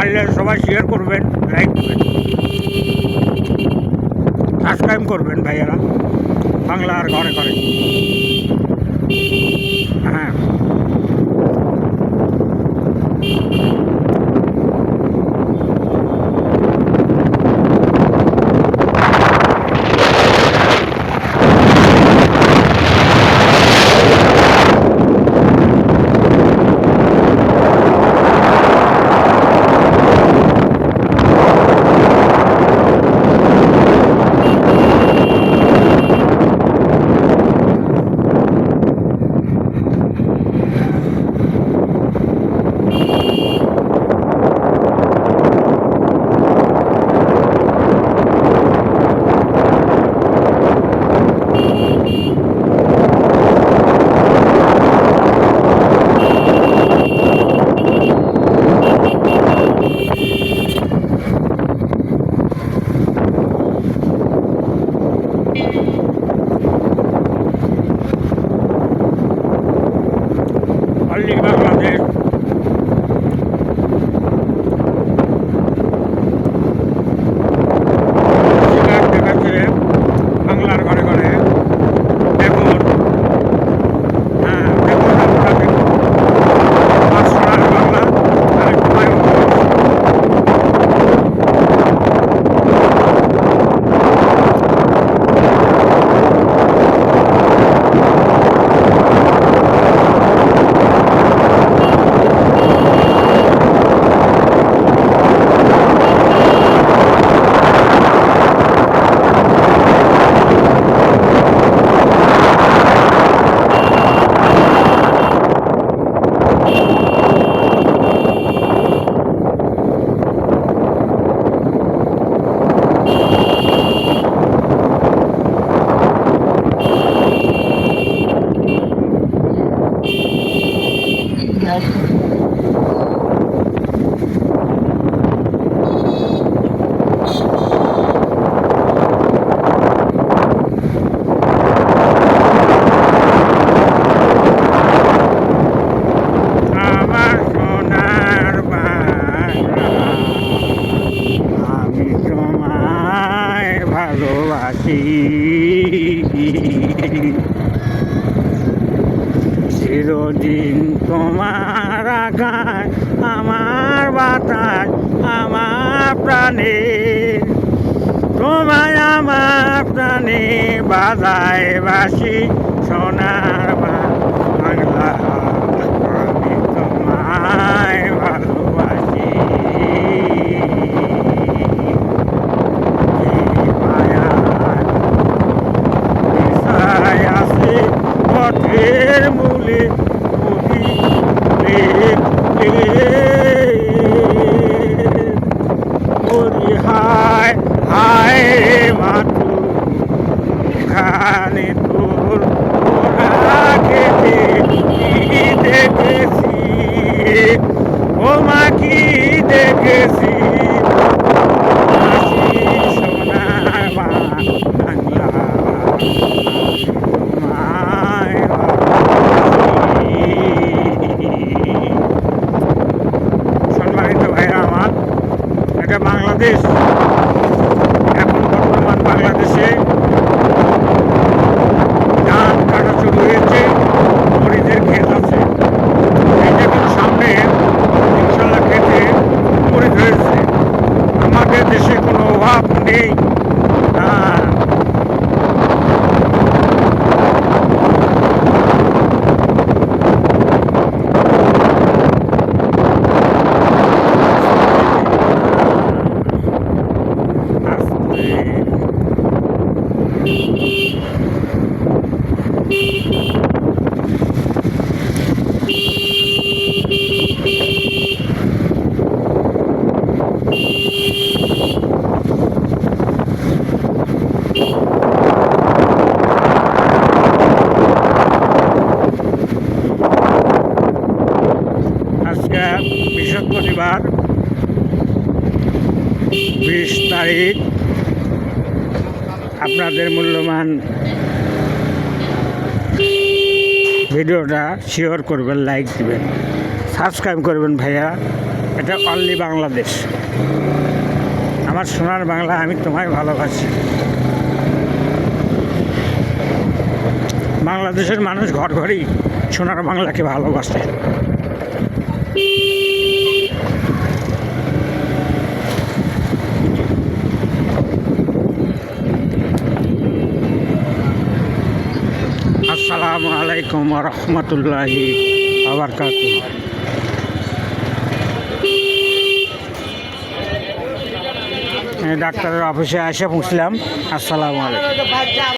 পারলে সবাই শেয়ার করবেন, লাইক দেবেন, সাবস্ক্রাইব করবেন ভাইয়ারা। বাংলার ঘরে ঘরে, হ্যাঁ। Only Bangladesh. বাংলার ঘরে ঘরে এখন হ্যাঁ দেখুন আপনারা দেখুন সোনার বাংলা আরেকটু ভালোবাসি চিরদিন তোমার আকাশ আমার বাতাস আমার প্রাণে তোমায় আমার প্রাণে বাজায় বাসি সোনার বাংলা আমি তোমায় ভালোবাসি পথের মূলে নদী হায় হায় মাতু খানে তোর খেতে দেখেছি ও মা কি দেখেছি সোনার বাংলা সম্মানিত ভাইরা আমার, এটা বাংলাদেশ। এখন বর্তমান বাংলাদেশে ধান কাটা শুরু হয়েছে, মরিচের ক্ষেত আছে। এই দেখুন সামনে ইনশাল্লাহ খেতে মরিচ হয়েছে। আমাদের দেশে কোনো অভাব নেই। আজকে বৃহস্পতিবার 20 তারিখ। আপনাদের মূল্যবান ভিডিওটা শেয়ার করবেন, লাইক দিবেন, সাবস্ক্রাইব করবেন ভাইয়া। এটা অনলি বাংলাদেশ। আমার সোনার বাংলা, আমি তোমায় ভালোবাসি। বাংলাদেশের মানুষ ঘর ঘরেই সোনার বাংলাকে ভালোবাসে। আসসালামু আলাইকুম ওয়া রাহমাতুল্লাহি ওয়া বারাকাতুহু। ডাক্তারের অফিসে এসে পৌঁছলাম। আসসালামু আলাইকুম।